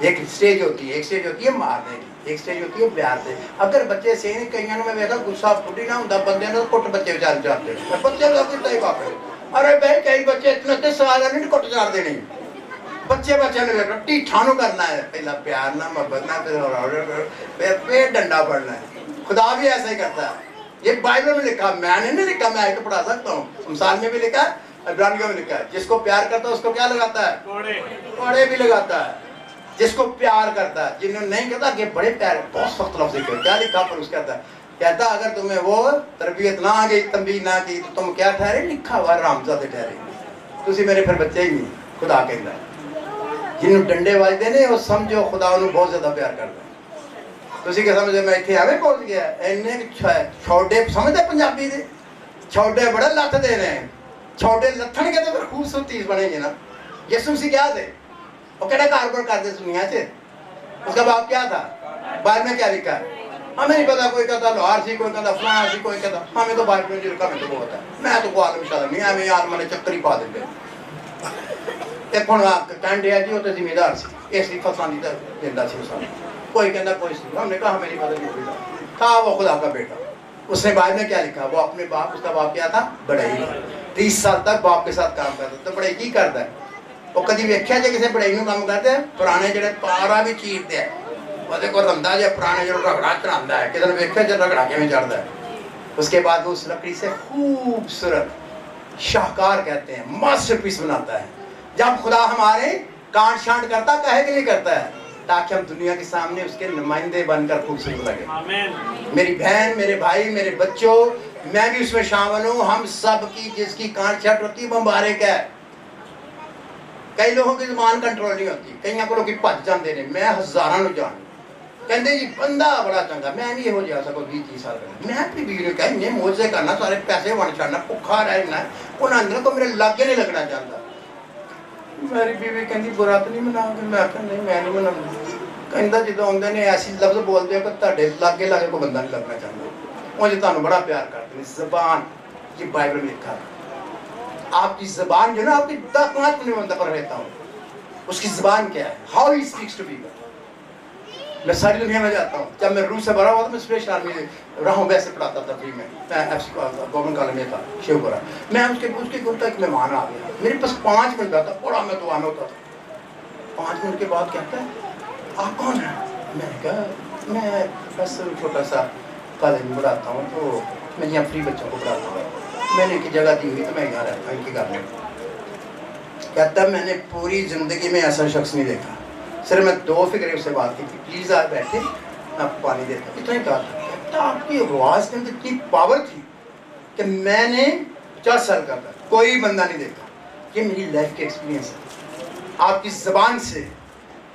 Speaker 1: ایک سٹیج ہوتی ہے مارنے کی، ایک سٹیج ہوتی ہے پیار سے. اگر بچے سے کئی میں ویسا گسا پھٹی نہ ہوتا بندے نے کٹ بچے بچار چاہتے ہیں بچے کا کتنا ہی باپ ہے. ارے بھائی کئی بچے اتنے سال نہیں کٹ چار دینے بچے نے رٹی ٹھانو کرنا ہے پہلا پیار نہ محبت نہ پھر ڈنڈا پڑنا ہے. خدا بھی ایسا ہی کرتا ہے. یہ بائبل میں لکھا، میں نے نہیں لکھا، میں آئے تو پڑھا سکتا ہوں. مثال میں بھی لکھا ہے، عبرانیوں میں لکھا ہے. جس کو پیار کرتا ہے اس کو کیا لگاتا ہے؟ کوڑے بھی لگاتا ہے. جس کو پیار کرتا ہے، جنہوں نہیں کہتا کہ بڑے پیار، بہت سخت لفظ لکھے کیا لکھا پر اس کہتا ہے اگر تمہیں وہ تربیت نہ آ گئی، تنبیہ نہ کی تو تم کیا ٹھہرے؟ لکھا ہوا رامزادے ٹھہرے. تسی میرے پھر بچے ہی نہیں. خدا کہتا ہے جنہوں ڈنڈے والدے نے وہ سمجھو خدا انہوں بہت زیادہ پیار کرتا ہے. تسی کہ سمجھے میں اتنے آوے پہنچ گیا انہیں چھوڑے سمجھتے پنجابی دے چھوڑے بڑا لت دے رہے ہیں. چھوڑے لتھن کے تو پھر خوبصورتی بنے گی نا. یسوع مسیح کیا تھے؟ وہ کہڑا کاروبار کرتے دنیا سے؟ اس کا باپ کیا تھا؟ بائبل میں کیا لکھا ہے؟ ہمیں نہیں پتا. کوئی کہتا لوہار سی، کوئی کہتا فلاں سی، کوئی کہتا. ہمیں تو بائبل میں لکھا میں تو بہت ہے. میں تو کوئی عالم شالم نہیں، ہمیں یار میں نے چکر ہی پا دیں. ایک ہوں کہن ڈیا جی وہ تو ذمہ دار سی، اس لیے فصلوں کی دینا سی سارا. کوئی کہنا کوئی سی. ہم نے کہا ہمیں نہیں پتا نہیں تھا وہ خدا کا بیٹا. اس نے بائبل میں کیا لکھا؟ وہ اپنے باپ، اس کا باپ کیا تھا؟ بڑائی. 30 سال تک باپ کے ساتھ کام کرتا. تو بڑائی کی کرتا ہے؟ وہ کدی ویکھیا جے کسی بڑائی نوں کام کرتے ہیں؟ پرانے جڑے پارا بھی چیرتے ہیں وہ کو رندا جے پرانے جو رگڑا چڑھاتا ہے. کسی نے ویکھیا جے رگڑا کیویں چڑھتا ہے؟ اس کے بعد وہ اس لکڑی سے خوبصورت شاہکار کہتے ہیں ماسٹر پیس بناتا ہے. جب خدا ہمارے کانٹ شانٹ کرتا کہے کہ نہیں کرتا ہے تاکہ ہم دنیا کے سامنے اس کے نمائندے بن کر خوبصورت لگے. میری بہن، میرے بھائی، میرے بچوں، میں بھی اس میں شامل ہوں. ہم سب کی جس کی کانٹ شانٹ ہوتی ہے مبارک ہے. کئی لوگوں کی زبان کنٹرول نہیں ہوتی، کئی کو لوگ بھج جاندے نے. میں ہزاراں نوں جان کہندے جی بندہ بڑا چنگا. میں بھی یہو جہا سا کوئی 20-30 سال پہلے میں اپنی بیوی نے کہا انہیں موجے کرنا، سارے پیسے ون چھڑنا، بھوکا رہنا، انہاں اندر کو میرے لاگے نہیں لگنا چاہتا. میری بیوی کہندی برا تو نہیں منا گے؟ میں کہا نہیں میں نہیں مناؤں. کہندا جدوں آندے نے ایسی لفظ بولدے کہ تہاڈے لاگے لاگے کوئی بندہ نہیں لگنا چاہتا. وہ جی تانوں بڑا پیار کرتے ہیں. زبان یہ بائبل میں لکھا ہے. آپ کی زبان جو نا آپ کی 10 منٹ پر رہتا ہوں اس کی زبان کیا ہے؟ How he speaks to people. میں ساری دنیا میں جاتا ہوں. جب میں روح سے بھرا ہوا تھا میں اسپیشل آرمی رہا ہوں، ویسے پڑھاتا تھا فری میں گورنمنٹ کالج میں تھا شیو پورا. میں اس کے گھنٹہ ایک مہمان آ گیا میرے پاس 5 منٹ تھا پڑا میں دعا میں ہوتا تھا. 5 منٹ کے بعد کہتا ہے آپ کون ہیں؟ میں نے کہا میں بس چھوٹا سا کالج میں پڑھاتا ہوں تو میں یہاں فری بچوں کو پڑھاتا ہوں. میں نے ایک جگہ دی ہوئی تو میں یہاں رہتا ہوں ان کے گھر میں. کہتا میں نے پوری زندگی میں ایسا شخص نہیں دیکھا. صرف میں 2 فکریں اس سے بات کی تھی، پلیز آپ بیٹھے میں آپ کو پانی دیتا ہوں. اتنا ہی کہا تھا. کہتا آپ کی آواز کے اندر اتنی پاور تھی کہ میں نے 50 سال کا تھا کوئی بندہ نہیں دیکھا. یہ میری لائف کے ایکسپیرینس ہے. آپ کی زبان سے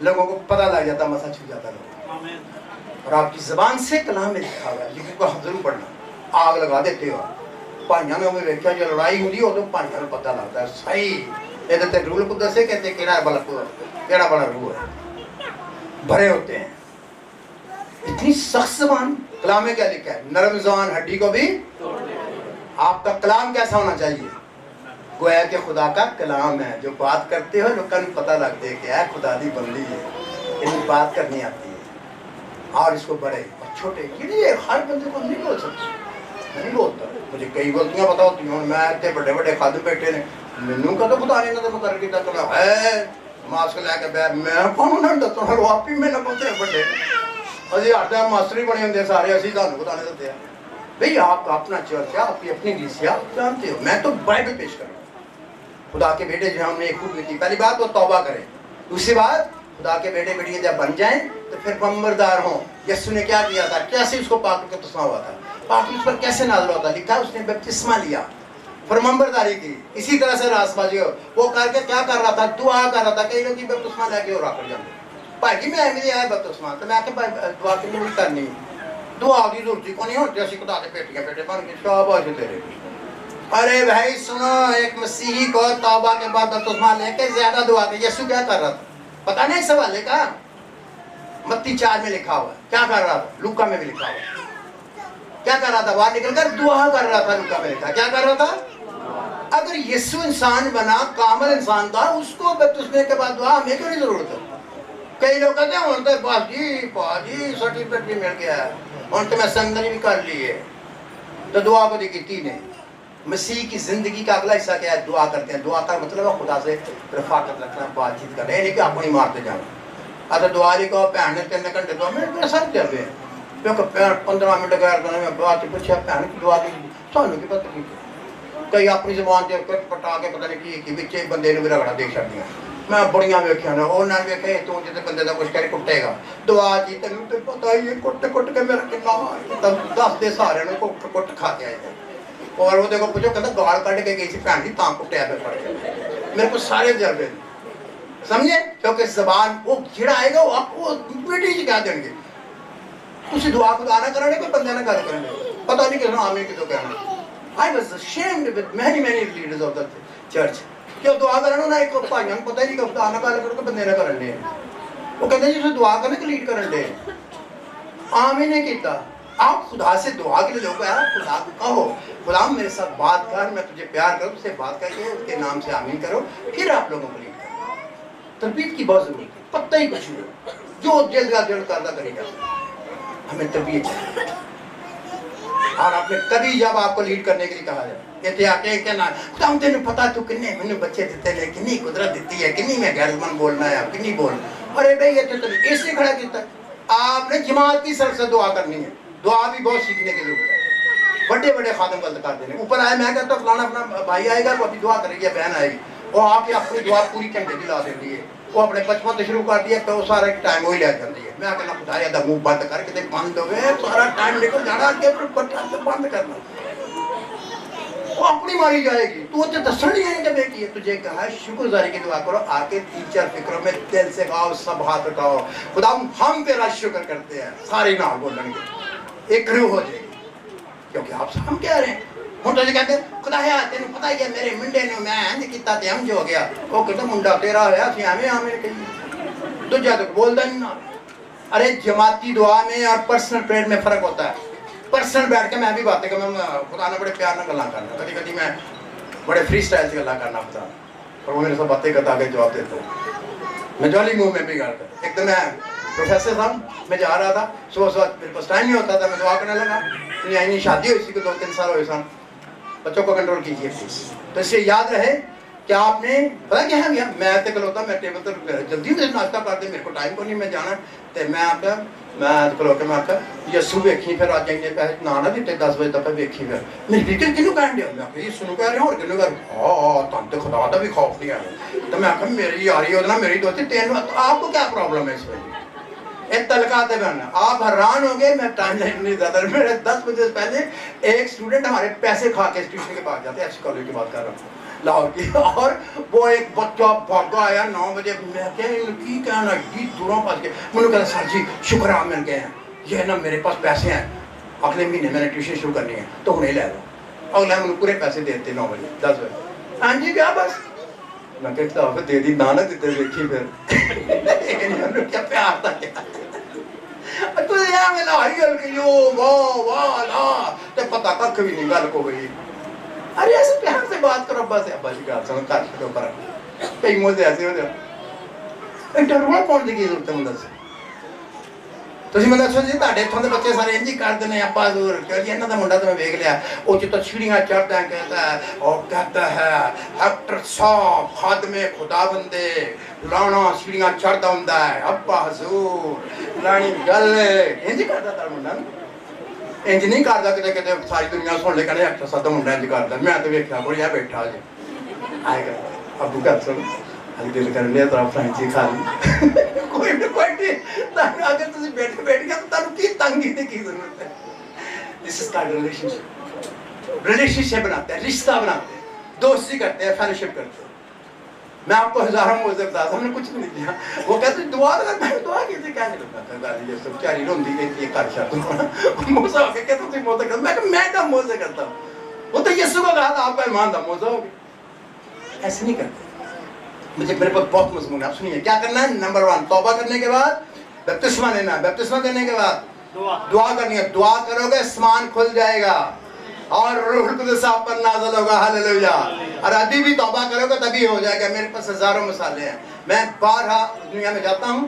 Speaker 1: لوگوں کو پتہ لگ جاتا، مسا چھو جاتا لوگوں. اور آپ کی زبان سے کلام میں لکھا ہوا ہے، لکھ کو ضرور پڑھنا. آگ لگا دیتے ہو بھائیاں نے ہمیں ویکھیا جو لڑائی ہوتی ہے تو بھائیاں کو پتہ لگتا ہے صحیح یہ رول قدس سے کہتے ہیں کیڑا بڑا روح ہے. بھرے ہوتے ہیں. اتنی سخت زبان. کلام میں کیا لکھا ہے؟ نرم زبان ہڈی کو بھی. آپ کا کلام کیسا ہونا چاہیے؟ گویا کہ خدا کا کلام ہے. جو بات کرتے ہو لوگوں کو پتہ لگتا ہے کہ خدا دی بندی ہے، ان بات کرنی آتی ہے. اور اس کو بڑے اور چھوٹے یہ ہر بندے کو نہیں بول سکتے. نہیں بولتا. مجھے کئی غلطیاں پتہ ہوتی ہیں. میں اتنے بڑے بڑے خادم بیٹھے نے مینوں کدو خدا نے انہاں دے مقرر کیتا کہ ہے ماسک لے کے بیٹھ. میں کون نہ دسنا لو آپ ہی میں نہ بولتے بڑے اسی ہر ٹائم ماسٹر ہی بنے ہوندے سارے. اسی تانوں خدا نے دتے ہیں بھئی آپ کا اپنا چرچ ہے، آپ کی اپنی کلیسیا آپ جانتے ہو. میں تو بائبل پیش کر رہا ہوں. خدا کے بیٹے جو ہم نے ایک خوب کی پہلی بات وہ توبہ کریں. دوسری بات خدا کے بیٹے بیٹیاں جب بن جائیں تو پھر نمبردار ہوں. یسوع نے کیا کیا تھا؟ کیسے اس کو پاک کا تسمہ ہوا تھا؟ پاک اس پر کیسے نازل ہوتا؟ لکھا اس نے بپتسمہ لیا، فرمانبرداری کی. اسی طرح سے راست بازی ہو وہ کر کے کیا کر رہا تھا؟ دعا کر رہا تھا. کئی لوگ بپتسمہ لے کے اور آ کر جاتے بھائی جی میں میری آیا بپتسمہ تو میں کہ دعا کی نہیں کرنی. دعا کی ضرورت کو نہیں ہوتی. اسی خدا کے بیٹیاں بیٹے بن کے شاباش تیرے. ارے بھائی سنو، ایک مسیحی کو توبہ کے بعد بپتسمہ لے کے زیادہ دعا کی. یسوع کیا کر رہا تھا پتہ نہیں؟ سوال لے کا متی 4 میں لکھا ہوا ہے. کیا کر رہا تھا؟ لوکا میں بھی لکھا ہوا ہے. کیا کر رہا تھا؟ باہر نکل کر دعا کر رہا تھا. لوکا میں لکھا کیا کر رہا تھا؟ اگر یسوع انسان بنا، کامل انسان تھا، اس کو بپتسمے کے بعد دعا ہمیں کیوں نہیں ضرورت ہے؟ کئی لوگ کہتے ہیں ہوں تو باجی سرٹیفکیٹ بھی مل گیا ہے، ہوں تو میں سنگنی بھی کر لی ہے، تو دعا کو دیکھتی نہیں۔ مسیح کی زندگی کا اگلا حصہ کیا ہے؟ دعا کرتے ہیں۔ دعا کا مطلب ہے خدا سے رفاقت رکھنا، بات چیت کرنا، یہ نہیں کہ آپ کو نہیں مارتے جانا۔ اگر دعا نہیں کہو بہن نے 3 گھنٹے دعا میں سب چل رہے ہیں، 15 منٹ غیر کرنے میں بات پوچھا بہن کی دعا کی سانو کی پتہ نہیں، کئی اپنی زبان سے پٹا کے پتہ نہیں کی بچے بندے نے بھی رگڑا دے چڑیا۔ میں بڑیاں ویکھیا نا، وہ نہ ویکھے تو جتے بندے کا کچھ کرے کٹے گا، دعا کی تینوں تو پتہ ہی ہے کٹ کٹ کے میرا کتنا 10 دے سارے نے کٹ کٹ کھا کے آئے تھے۔ اور وہ دیکھو پوچھو کہتا گال کٹ کے گئی سی بہن جی تاں کٹیا پہ پڑ گیا۔ میرے کو سارے تجربے سمجھے، کیونکہ زبان وہ جڑا آئے گا وہ آپ کو بیٹی جی کہہ دیں گے، تسی دعا خدا نہ کرنے کوئی بندے نہ گل کرنے، پتہ نہیں کس آمین کدو کہنا۔ I was ashamed with many leaders of the church کہ دعا کرنا نہ ایک بھائیوں کو پتہ ہی نہیں کہ خدا نہ گل کرو کہ بندے نہ کرنے، وہ کہتے ہیں جی دعا کرنے کے لیڈ کرن دے، آمین نہیں کیتا۔ آپ خدا سے دعا کے لیے لوگ ہے، خدا کو کہو خدا میرے ساتھ بات کر، میں تجھے پیار کروں، تجھ سے بات کر کے اس کے نام سے آمین کرو، پھر آپ لوگوں کو لیڈ کرو۔ تربیت کی بہت ضروری ہے، پتہ ہی کچھ نہیں، جو جلد کا جلد کردہ کرے گا، ہمیں تربیت چاہیے۔ اور آپ نے کبھی جب آپ کو لیڈ کرنے کے لیے کہا جائے کہتے آتے ہیں کہ نا خدا تینوں پتا تو کنے میں نے بچے دیتے ہیں، کنی قدرت دیتی ہے، کنی میں غیرت مند بولنا ہے، کنی بولنا، ارے بھائی یہ تو اس لیے کھڑا کیتا ہے۔ آپ نے جماعت کی سر سے دعا کرنی ہے، دعا بھی بہت سیکھنے کی ضرورت ہے۔ بڑے بڑے خادم غلط کر دینے، اوپر آئے میں کہتا ہوں فلانا اپنا بھائی آئے گا وہ ابھی دعا کرے گی، بہن آئے گی، وہ آ کے اپنی دعا پوری گھنٹے کی لا دیتی ہے، وہ اپنے بچپن سے شروع کر دیا تو وہ سارا ٹائم وہی لے جاتی ہے۔ میں کہنا خدا یہ منہ بند کر کے بند ہوئے سارا ٹائم نکل جانا کے بند کرنا، وہ اپنی ماری جائے گی، تو تجھے دسن نہیں ہے کہ بیٹی ہے، تجھے کہا ہے شکر گزاری کی دعا کرو، آ کے 3-4 فکروں میں دل سے گاؤ، سب ہاتھ اٹھاؤ، خدا ہم تیرا شکر کرتے ہیں، ساری نہ بولیں گے، ایک روح ہو جائے گی، کیونکہ آپ ہم کہہ رہے ہیں۔ ہوں تو کہتے ہیں خدا ہے تینوں پتہ ہی ہے میرے منڈے نے میں انج کیتا تے ہم جو گیا، وہ کہتا منڈا تیرا ہویا سی ہمیں ہمیں کہیے دوجا تو بولدا ہی نہ۔ ارے جماعتی دعا میں اور پرسنل پریئر میں فرق ہوتا ہے۔ پرسنل بیٹھ کے میں بھی باتیں کرنا، خدا نے بڑے پیار نہ گلاں کرنا، کبھی کبھی میں بڑے فری سٹائل سے گلاں کرنا خدا، اور وہ میرے سے باتیں کرتا آگے جواب دیتا ہوں، میں جولی منہ میں بھی کرتا۔ ایک دن میں پروفیسر صاحب میں جا رہا تھا، صبح صبح میرے پاس ٹائم نہیں ہوتا تھا، میں دعا کرنے لگا، یعنی شادی ہوئی سی کو 2-3 سال ہوئے سن، بچوں کو کنٹرول کیجیے پلیز۔ تو اس سے یاد رہے کہ آپ نے پتا کیا ہے میں تے کلوتا میں ٹیبل پر جلدی میں ناشتہ کر دے، میرے کو ٹائم کو نہیں میں جانا، تے میں آپ کا میں کلو کے میں آپ کا یسو ویکھی پھر آ جائیں گے پیسے نہ نہ دیتے 10 بجے تک ویکھی پھر میری بیٹی کنوں کہن دیا، میں کہ یہ سنو کہہ رہے ہیں اور کنوں کہہ رہے ہاں تم تے خدا دا بھی خوف نہیں ہے، تو میں کہ میری یاری ہو نا میری دوستی تین آپ کو کیا پرابلم ہے اس میں؟ ایک تلقاتے بہن آپ حیران ہو گئے، میں ٹائم لائن نہیں زیادہ، میرے 10 بجے سے پہلے ایک اسٹوڈنٹ ہمارے ایسے کھا کے اسٹیشن کے پاس جاتے ہیں، ایسی کالج کی بات کر رہا ہوں لاہور کی، اور وہ ایک بچہ بھاگا آیا 9 بجے، میں کی کہنا جی دوروں پاس کے میں نے کہا سر جی شکر آپ مل گئے ہیں، یہ نا میرے پاس پیسے ہیں اگلے مہینے میں نے ٹیوشن شروع کرنی ہے تو انہیں لے لو، اگلے مجھے پورے پیسے دیتے 9 بجے 10 بجے، ہاں جی کیا بس میں کہتا ہوں دے دی نہ دیتے دیکھی پھر کیا پیار تھا کیا تو یہ میں لائی گل کہ یو واہ واہ لا تے پتہ ککھ بھی نہیں گل کو گئی، ارے ایسے پیار سے بات کرو ابا سے، ابا جی گل سن کر چھوڑو پر کئی موزے ایسے ہو جائے ایک ڈرنا پاؤن دی کی ضرورت ہے مدد سے۔ تسی مطلب سو جی تہاڈے اتھوں دے بچے سارے انج ہی کر دینے ابا ضرور کہ جی انہاں دا منڈا تو میں ویکھ لیا، او جتوں سیڑھیاں چڑھدا ہے کہتا ہے ہیکٹر صاحب خادم خدا بندے لانا سیڑھیاں چڑھدا ہوندا ہے ابا حضور لانی گل انج کردا تھا منڈا انج نہیں کردا کتے کتے ساری دنیا سن لے کہنے ہیکٹر صاحب دا منڈا انج کردا، میں تے ویکھیا کوئی بیٹھا جی آئے گا ابو گل سن ہاں دل کر لیا تو فرینچی کھا لی کوئی بھی کوئی نہیں اگر تسی بیٹھ گیا تو تانوں کی تنگی کی ضرورت ہے۔ دس از کالڈ ریلیشن شپ بناتے ہیں، رشتہ بناتے ہیں، دوستی کرتے ہیں، فیلوشپ کرتے ہیں۔ میں آپ کو ہزاروں موزے بتا ہم نے کچھ بھی نہیں کیا، وہ کہتے ہیں دعا اگر میں دعا کی تھی کیا نہیں لگتا یہ سب چاری روندی گئی یہ کر شاہ موزہ ہو کے کہتے تھی موزہ کرتا میں کیا موزے کرتا ہوں، وہ تو یسوع کو کہا تھا آپ کا ایمان تھا موزہ ہو گیا، ایسے نہیں کرتے۔ مجھے میرے پاس بہت مضمون ہے، آپ سنیے کیا کرنا ہے۔ نمبر 1 توبہ کرنے کے بعد بپتسمہ لینا ہے، بپتسمہ کرنے کے بعد دعا کرنی ہے، دعا کرو گے آسمان کھل جائے گا اور روح القدس آپ پر نازل ہوگا، ہاللویا، اور ابھی بھی توبہ کرو گے تبھی ہو جائے گا۔ میرے پاس ہزاروں مثالیں ہیں، میں بارہا دنیا میں جاتا ہوں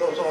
Speaker 1: 200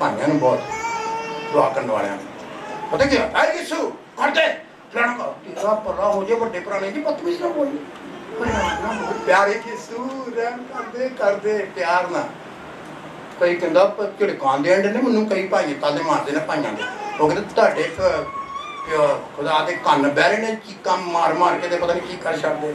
Speaker 1: ਭਾਈਆਂ ਨੂੰ ਬਹੁਤ ਦੁਆ ਕਰਨ ਵਾਲਿਆਂ ਨੂੰ ਪਤਾ ਕੀ ਹੈ ਯਿਸੂ ਕਰਦੇ ਫਲਾਣਾ ਕੋ ਤੇਰਾ ਭਲਾ ਹੋ ਜੇ ਵੱਡੇ ਪੁਰਾਣੇ ਦੀ ਬਦਤਮੀਜ਼ੀ ਨਾ ਬੋਲੀ ਪਿਆਰ ਹੈ ਯਿਸੂ ਰਹਿਮ ਕਰਦੇ ਪਿਆਰ ਨਾਲ ਕਈ ਕਹਿੰਦਾ ਕਿਹੜੇ ਕਾਂਦੇ ਅੰਡੇ ਨੇ ਮੈਨੂੰ ਕਈ ਭਾਈ ਤਾਲੇ ਮਾਰਦੇ ਨੇ ਭਾਈਆਂ ਦੇ ਉਹ ਕਹਿੰਦੇ ਤੁਹਾਡੇ ਖੁਦਾ ਦੇ ਕੰਨ ਬਹਿਰੇ ਨੇ ਚੀਕਾਂ ਮਾਰ ਕੇ ਤੇ ਪਤਾ ਨਹੀਂ ਕੀ ਕਰ ਛੱਡਦੇ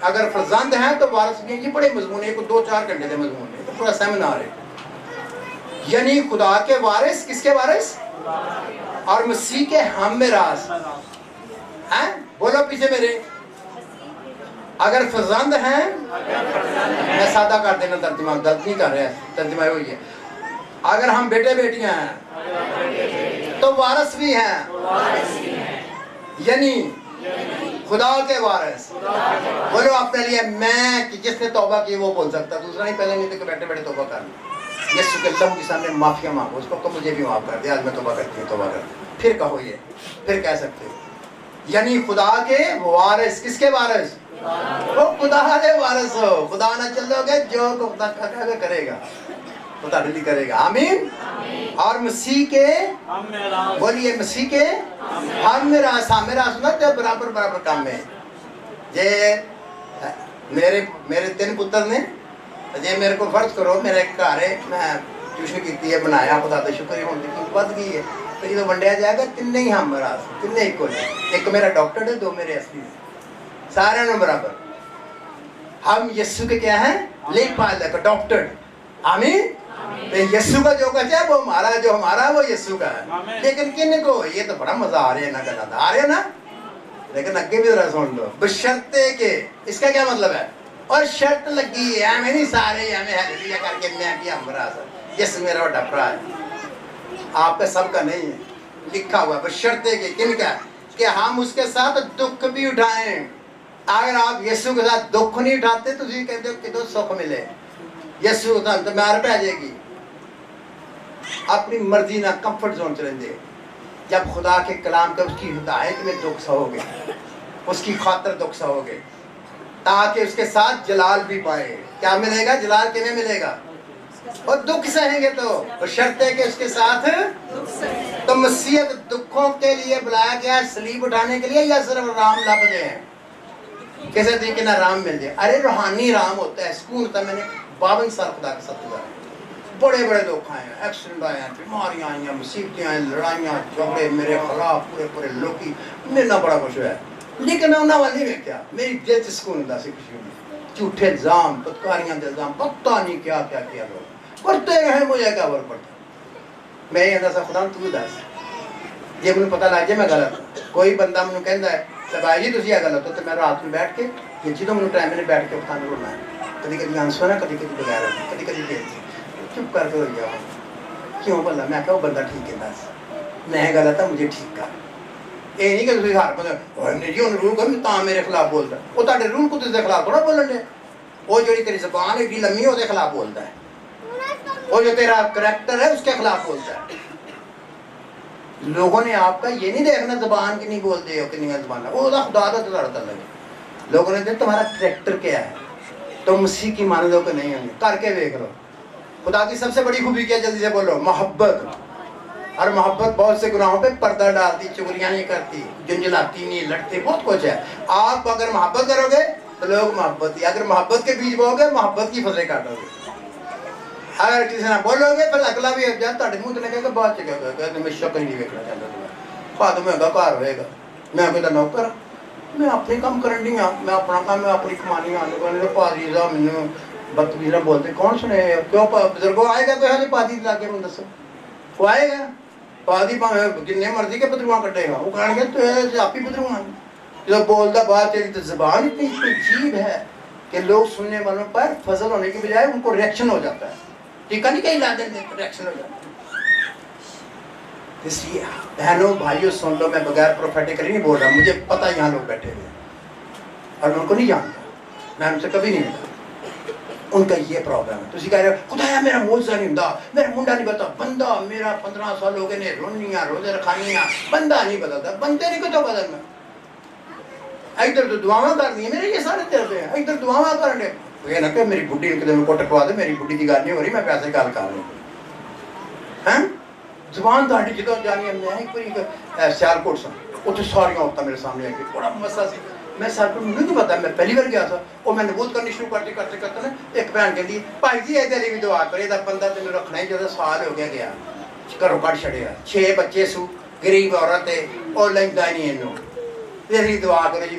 Speaker 1: اگر فرزند ہیں تو وارث بھی ہیں. یہ بڑے مضمون ہے, 2-4 گھنٹے کے مضمون ہے, تو پورا سیمینار ہے. یعنی خدا کے وارث, کس کے وارث؟ اور مسیح کے ہم میراث ہیں. بولو پیچھے میرے, اگر فرزند ہیں, میں سادہ کر دینا ترجمہ, غلط نہیں کر رہا, ترجمہ وہی ہے. اگر ہم بیٹے بیٹیاں ہیں تو وارث بھی ہیں, یعنی خدا کے وارث. بولو اپنے لیے, میں کہ جس نے توبہ کی وہ بول سکتا, دوسرا نہیں. پہلے نہیں تو کہ بیٹھے بیٹھے توبہ کر لیں, یسوع کے لب کے سامنے معافیا مانگو, اس کو کہ مجھے بھی معاف کر دے, آج میں توبہ کرتی ہوں, توبہ کرتی ہوں. پھر کہو یہ, پھر کہہ سکتے ہو. یعنی خدا کے وارث, کس کے وارث؟ وہ خدا کے وارث ہو. خدا نہ چلو گے, جو خدا کرے گا خدا نہیں کرے گا. آمین. اور مسیح کے, بولیے مسیح کے ہم میراث. ہم میراث سنا تو برابر برابر کام ہے. یہ میرے 3 پتر نے, جی میرے کو فرض کرو میرا ایک گھر ہے, میں ٹیوشن کی ہے, بنایا, خدا کا شکر ہے, ہوں بد گئی ہے, تو یہ ونڈیا جائے گا, تین ہی ہم میراث, تین ایک ہے. ایک میرا ڈاکٹر ہے, 2 میرے اصلی ہیں, سارے نے برابر. ہم یسوع کے کیا ہیں؟ لکھ پائے کا ڈاکٹر. آمین. یسوع کا جو کچھ ہے وہ ہمارا, جو ہمارا وہ یسوع کا ہے. لیکن کن کو, یہ تو بڑا مزہ آ رہا ہے نا, گلا آ رہا ہے نا, لیکن اگے بھی ذرا سن لو. بشرطے کہ, اس کا کیا مطلب ہے؟ اور شرط لگی ہے, ہمیں نہیں سارے ہمیں ہیلیلویا کر کے میں بھی ہمراہ سا, یس میرا بڑا بھرا ہے, آپ کا سب کا نہیں ہے. لکھا ہوا بشرطے کہ, کن کا؟ کہ ہم اس کے ساتھ دکھ بھی اٹھائیں. اگر آپ یسوع کے ساتھ دکھ نہیں اٹھاتے تو یہ کہتے ہو کہ تو سکھ ملے. یسوع تو مار پہ آ جائے گی. اپنی مرضی نہ کمفرٹ زون چ رہتے. جب خدا کے کلام کا, اس کی ہدایت میں دکھ سہو گے, اس کی خاطر دکھ سہو گے, تاکہ اس کے ساتھ جلال بھی پائے. کیا ملے گا؟ جلال کیویں ملے گا؟ اور دکھ سہیں گے تو شرط ہے کہ اس کے ساتھ. تو مسیحت دکھوں کے لیے بلایا گیا, صلیب اٹھانے کے لیے, یا صرف رام لب جائے ہیں کسی طریقے نہ رام مل جائے؟ ارے روحانی رام ہوتا ہے, سکون ہوتا ہے. میں نے 52 سال خدا کے ساتھ گزارے, بڑے بڑے دکھ آئے ہیں, ایکسیڈنٹ آئے ہیں, بیماریاں آئی ہیں, مصیبتیں آئیں, لڑائیاں جھگڑے میرے خلاف پورے پورے لوکی, میرا بڑا کچھ ہے. لیکن میں انہوں والی میں کیا, میری دل سے سکون ہوتا سی, خوشی ہوئی. جھوٹے الزام, بدکاریاں کے الزام, پتہ نہیں کیا کیا کیا لوگ کرتے رہے, مجھے کیا فرق پڑتا. میں یہ اندازہ خدا تو دس, یہ مجھے پتہ لگ جائے میں غلط. کوئی بندہ مجھے کہتا ہے بھائی جی تھی یہ غلط ہو, تو میں رات میں بیٹھ کے یہ جدوں مجھے ٹائم میں بیٹھ کے بتانا رونا ہے. کدی کدی آنسو ہے نا, کدی کدی بغیر, کدی کدی دیر سے چپ کر کے ہو گیا. کیوں بلا؟ میں کہ وہ بندہ ٹھیک ہے, دس میں غلط ہے, مجھے ٹھیک کر. یہ نہیں کہ تھی ہر بندہ جی انہوں رول کرو تو میرے خلاف بولتا ہے. وہ تھے رول کو تیرے خلاف تھوڑا بولن دے. وہ جو تیری زبان ایڈی لمبی ہے وہ خلاف بولتا ہے. وہ جو تیرا کریکٹر ہے اس کے خلاف بولتا ہے. لوگوں نے آپ کا یہ نہیں دیکھنا زبان کی نہیں بولتے ہو کنی زبان, وہ خدا کا تو لڑتا لگے. لوگوں نے دیکھ تمہارا کریکٹر کیا ہے, تو مسیح کی مان لو کہ نہیں ہوں گے, کر کے دیکھ لو. خدا کی سب سے بڑی خوبی کیا, جلدی سے بولو, محبت. اور محبت بہت سے گناہوں پہ پردہ ڈالتی, چغلیاں نہیں کرتی, جنجلاتی نہیں, لڑتی, بہت کچھ ہے. آپ اگر محبت کرو گے تو لوگ محبت ہی, اگر محبت کے بیچ بو گے محبت کی فضلیں کاٹو گے. اگر کسی نے بولو گے پھر اگلا بھی جب تھوڑے منہ تو لگے گا بات چکے گا کہ میں شکل نہیں ویکنا چاہتا. بعد میں گا گھر ہوئے گا, میں کوئی نوکر, میں اپنے کام کرنی ہاں, میں اپنا کام, میں اپنی کمانی آنے پادری صاحب مجھے بدتمیز نہ بولتے. کون سنے کیوں بزرگوں آئے گا کوئی ہر پادری لا کے مجھے دسو, وہ آئے گا پادری جن مرضی کے بدرواں کٹے گا, وہ کہیں گے تو آپ ہی بدرواں. جو بولتا بات تیری تو زبان اتنی عجیب ہے کہ لوگ سننے والوں پر فضل ہونے کی بجائے ان کو ریئیکشن ہو جاتا ہے. ٹھیکا نہیں کہیں لا دیں ریئیکشن ہو جاتا ہے. اس لیے بہنوں بھائیوں سن لو, میں بغیر پروفیٹیکلی نہیں بول رہا, مجھے پتہ یہاں لوگ بیٹھے ہوئے اور میں ان کو نہیں جانتا, میں ان سے کبھی نہیں ملا. ان کا یہ پرابلم ہے. تسی کہہ رہے ہو خدایا میرا موزہ نہیں ہوندا, میرا منڈا نہیں بتا, بندہ میرا 15 سال ہو گئے نے رونیاں روزے رکھانیاں, بندہ نہیں بدلتا. بندے نہیں کتوں بدلنا, ادھر تو دعاواں کرنی ہے, میرے یہ سارے تجربے ہیں, ادھر دعاواں کرنے. یہ نہ کہ میری بڈھی نے کدے میں کوٹ کروا دے, میری بڈھی کی گل نہیں ہو رہی, میں پیسے گل کر رہا ہوں. زبان تاری جدو جانی ہے. میں ایک بار سیالکوٹ سا, اتنے سارا عورتیں میرے سامنے آ گئی, بڑا مسئلہ سی. میں سیالکوٹ مجھے نہیں پتا, میں پہلی بار گیا تھا. اور میں نبوت کرنی شروع کرتے کرتے کرتے نا ایک بہن کہتی بھائی جی یہ بھی دعا کرے, یہ بندہ تمہیں رکھنا ہی جو سال ہو گیا گیا گھروں کٹ چھڑیا, 6 بچے سو, غریب عورت ہے اور لگتا ہی نہیں انہوں, یہ دعا کرے جی.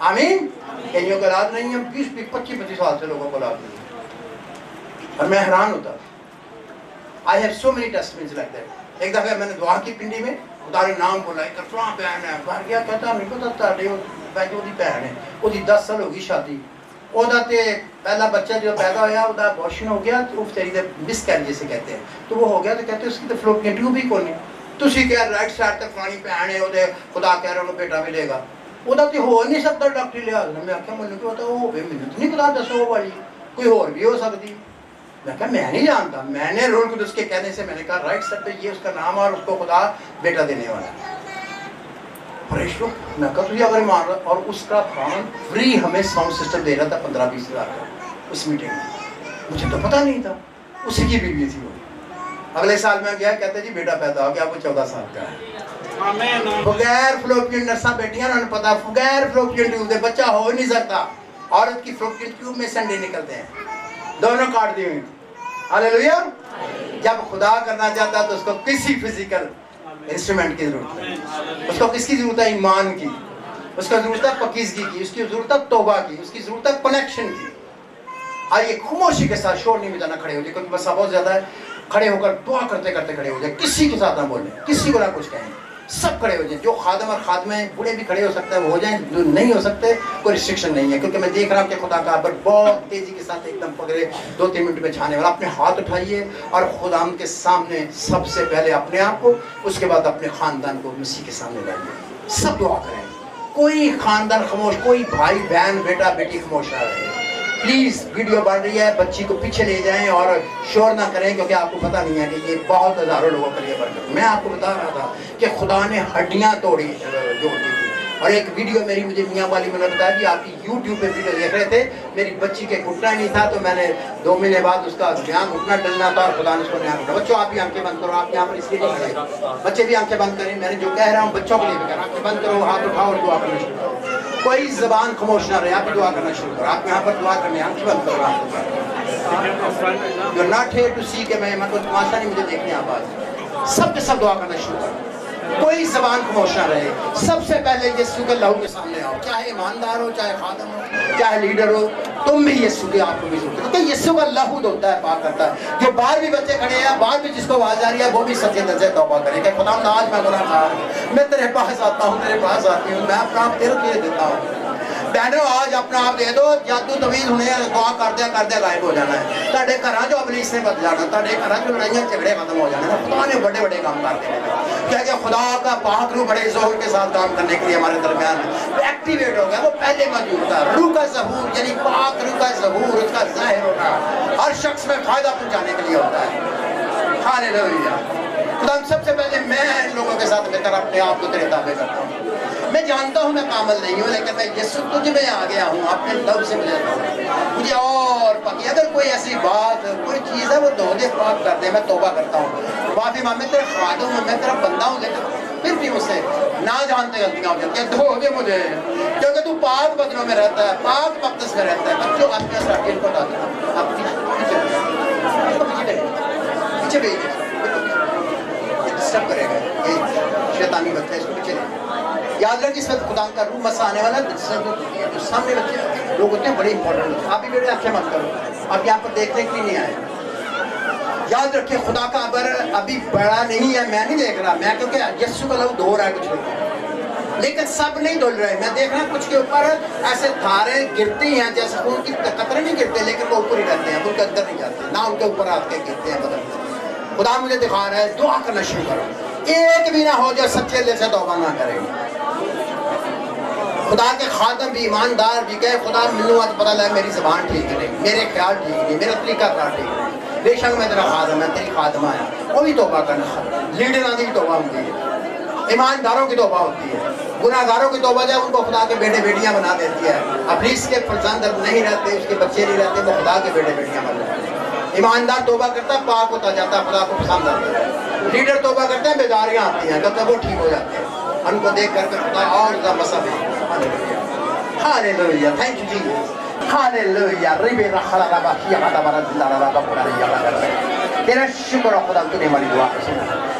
Speaker 1: آمین. کئیوں کو اولاد نہیں ہے, 20-25 سال سے لوگوں کو اولاد نہیں ہے, اور میں حیران ہوتا. I have so many testimonies like that. ایک دفعہ میں نے دعا کی پنڈی میں, خدا نے نام بولا, ایک فلاں بہن ہے, باہر گیا, کہتا نہیں پتا تھے وہ بہن ہے, وہ 10 سال ہوگی شادی, وہ پہلا بچہ جو پیدا ہوا وہ ابورشن ہو گیا, تو تیری مس کیریج جسے کہتے ہیں, تو وہ ہو گیا, تو کہتے ہیں اس کی تو فلوپین ٹیوب بھی کون نہیں, تھی کہہ رائٹ سائڈ تک فلانی بہن ہے, وہ خدا کہہ رہا انہوں بیٹا ملے گا, وہ تو ہو نہیں سکتا ڈاکٹری لحاظ میں. میں آخیا مجھے پتا وہ مجھے تو نہیں پتا, دسو وہ والی کوئی اور بھی ہو سکتی. میں کہا میں نہیں جانتا, میں نے روح القدس کے کہنے سے میں نے کہا رائٹ سائڈ پہ یہ اس کا نام اور اس کو خدا بیٹا دینے والا ہے. میں کہا تجھے اگر مان رہا, اور اس کا خان فری ہمیں ساؤنڈ سسٹم دے رہا تھا 15-20 ہزار کا اس میٹنگ میں, مجھے تو پتا نہیں تھا, اسی کی بیوی تھی وہ. اگلے سال میں گیا, کہتے جی بیٹا پیدا ہو گیا, وہ 14 سال کا ہے, بغیر فلوپین نرساں بیٹیاں انہوں نے پتا بغیر فلوپین ٹیوب دے بچہ ہو نہیں سکتا. عورت کی فلوپین ٹیوب میں سنڈے نکلتے ہیں, دونوں کاٹ دی ہوئی. ہاللیلویا. جب خدا کرنا چاہتا تو اس کو کسی فزیکل انسٹرومنٹ کی ضرورت نہیں, اس کو کس کی ضرورت ہے؟ ایمان کی, اس کو ضرورت ہے پاکیزگی کی, اس کی ضرورت ہے توبہ کی, اس کی ضرورت ہے کنیکشن کی. آئیے خاموشی کے ساتھ شور نہیں بجانا, کھڑے ہو جائے, کیونکہ مسئلہ بہت زیادہ ہے. کھڑے ہو کر دعا کرتے کرتے کھڑے ہو جائے, کسی کے ساتھ نہ بولیں, کسی کو نہ کچھ کہیں, سب کھڑے ہو جائیں. جو خادم اور خادمہ ہیں بوڑھے بھی کھڑے ہو سکتے ہیں وہ ہو جائیں, جو نہیں ہو سکتے کوئی ریسٹرکشن نہیں ہے, کیونکہ میں دیکھ رہا ہوں کہ خدا کا عبر بہت تیزی کے ساتھ ایک دم پکڑے 2-3 منٹ میں چھانے والا. اپنے ہاتھ اٹھائیے اور خدا کے سامنے سب سے پہلے اپنے آپ کو, اس کے بعد اپنے خاندان کو مسیح کے سامنے لائیے. سب دعا کریں, کوئی خاندان خاموش, کوئی بھائی بہن بیٹا بیٹی خاموش نہ رہے. پلیز ویڈیو بڑھ رہی ہے, بچی کو پیچھے لے جائیں اور شور نہ کریں, کیونکہ آپ کو پتہ نہیں ہے کہ یہ بہت ہزاروں لوگوں کے لیے برکت. میں آپ کو بتا رہا تھا کہ خدا نے ہڈیاں جوڑ دی تھی. اور ایک ویڈیو مجھے میاں والی میں نے بتایا کہ آپ کی یوٹیوب پہ ویڈیو دیکھ رہے تھے, میری بچی کے گھٹنا نہیں تھا, تو میں نے 2 مہینے بعد اس کا یہاں گھٹنا ڈلنا تھا, اور خدا نے اس کو نیا گھٹنا. بچوں آپ بھی آنکھیں بند کرو, آپ یہاں پر اس لیے نہیں کھڑے, بچے بھی آنکھیں بند کریں. میں نے جو کہہ رہا ہوں بچوں کے لیے بھی کہہ رہا ہوں, آنکھیں بند کرو, ہاتھ اٹھاؤ اور دعا کرنا شروع کرو. کوئی زبان خاموش نہ رہے, آپ بھی دعا کرنا شروع کرو. آپ یہاں پر دعا کرنے, آنکھیں بند کرو. You're not here to see کہ میں کوئی تماشا نہیں, مجھے دیکھنے آپ آج. سب کے سب دعا کرنا شروع کرو, کوئی زبان خاموش نہ رہے. سب سے پہلے یسوع کے لہو کے سامنے آؤ, چاہے ایماندار ہو, چاہے خادم ہو, چاہے لیڈر ہو, تم بھی یسوع کے, آپ کو بھی ضرورت ہے, کیونکہ یسوع کا لہو ہوتا ہے, پاک کرتا ہے. جو باہر بھی بچے کھڑے ہیں, باہر بھی جس کو آواز آ رہی ہے, وہ بھی سچے دل سے توبہ کرے کہ خدا آج میں گناہ کار ہوں, میں تیرے پاس آتا ہوں, تیرے پاس آتی ہوں, میں اپنا آپ تیرے لیے دیتا ہوں. بہنوں آج اپنا آپ دے دو, جادو تویز ہونے, دعا کردیا غائب ہو جانا ہے. تاڑے گھراں جو ابلیس نے بدل جانا, تاڑے گھراں جو لڑائیاں جھگڑے ختم ہو جانا. خدا نے بڑے بڑے کام کر دینے ہیں, کیا کہ خدا کا پاک روح بڑے زور کے ساتھ کام کرنے کے لیے ہمارے درمیان ایکٹیویٹ ہو گیا. وہ پہلے موجود تھا. روح کا ظہور یعنی پاک روح کا ظہور, اس کا ظاہر ہونا ہر شخص میں فائدہ پہنچانے کے لیے ہوتا ہے. ہاللیلویا. خدا سب سے پہلے میں ان لوگوں کے ساتھ مل کر اپنے آپ کو تیرے تابع کرتا ہوں. میں جانتا ہوں میں کامل نہیں ہوں, لیکن میں یسوع تجھ میں آ گیا ہوں, اپنے لب سے مجھے اور پاکی. اگر کوئی ایسی بات کوئی چیز ہے وہ دھو دے, پاک کر دے, میں توبہ کرتا ہوں. معافی مانگ, میں تیرا خادم ہوں, میں تیرا بندہ ہوں, لیکن پھر بھی اسے نہ جانتے غلطیاں ہو جاتی ہیں. دھو دے مجھے, کیونکہ تو پاک بدنوں میں رہتا ہے, پاک مقدس میں رہتا ہے. بچوں آپ کے ساتھ کو ڈال دینا, آپ پیچھے بھیج ڈسٹرب کرے گا, یہ شیطانی بچہ ہے, اس کو پیچھے یاد رکھ. اس وقت خدا کا روح مسا آنے والا ہے, جو سامنے بچے لوگ ہوتے ہیں بڑے امپورٹنٹ ہوتے ہیں. آپ بھی بیٹے آنکھیں بند کرو, آپ یہاں پر دیکھنے کے لیے نہیں آئے. یاد رکھیں خدا کا عبر ابھی بڑا نہیں ہے, میں نہیں دیکھ رہا, میں کیونکہ یسوع کا لہو دھو رہا ہے کچھ لوگ, لیکن سب نہیں دھل رہے. میں دیکھ رہا ہوں کچھ کے اوپر ایسے دھاریں گرتی ہیں, جیسے خون کی قطرے نہیں گرتے, لیکن وہ اوپر ہی رہتے ہیں, ان کے اندر نہیں جاتے, نہ ان کے اوپر آ کے گرتے ہیں بدلتے. خدا مجھے دکھا رہا ہے, دعا کرنا شروع کرو. ایک بھی نہ ہو جو سچے دل سے توبہ نہ کرے. خدا کے خادم بھی, ایماندار بھی, کہے خدا مینوں آج پتہ لگا میری زبان ٹھیک نہیں, میرے خیال ٹھیک نہیں, میرا طریقہ کار ٹھیک نہیں. بے شک میں تیرا خادم ہے, تیری خادمہ ہے, وہ بھی توبہ کرنا. لیڈراں دی بھی توبہ ہوتی ہے, ایمانداروں کی توبہ ہوتی ہے. گناہگاروں کی توبہ جو ان کو خدا کے بیٹے بیٹیاں بنا دیتی ہے. ابلیس کے فرزند نہیں رہتے, اس کے بچے نہیں رہتے, وہ خدا کے بیٹے بیٹیاں بن جاتے ہیں. ایماندار توبہ کرتا ہے, پاک ہوتا جاتا ہے, خدا کو پسند آتا ہے. لیڈر توبہ کرتے ہیں, بیداریاں آتی ہیں, کیونکہ وہ ٹھیک ہو جاتے ہیں. ان کو دیکھ کر خدا اور زیادہ مسا بھی. ہاللیلویا, تھینک یو جیسس. ہاللیلویا. ریبے رخلا ربا کیا خدا برا زندہ ربا پورا نہیں جاتا. تیرا شکر خدا, تو نے ہماری دعا کو سنا.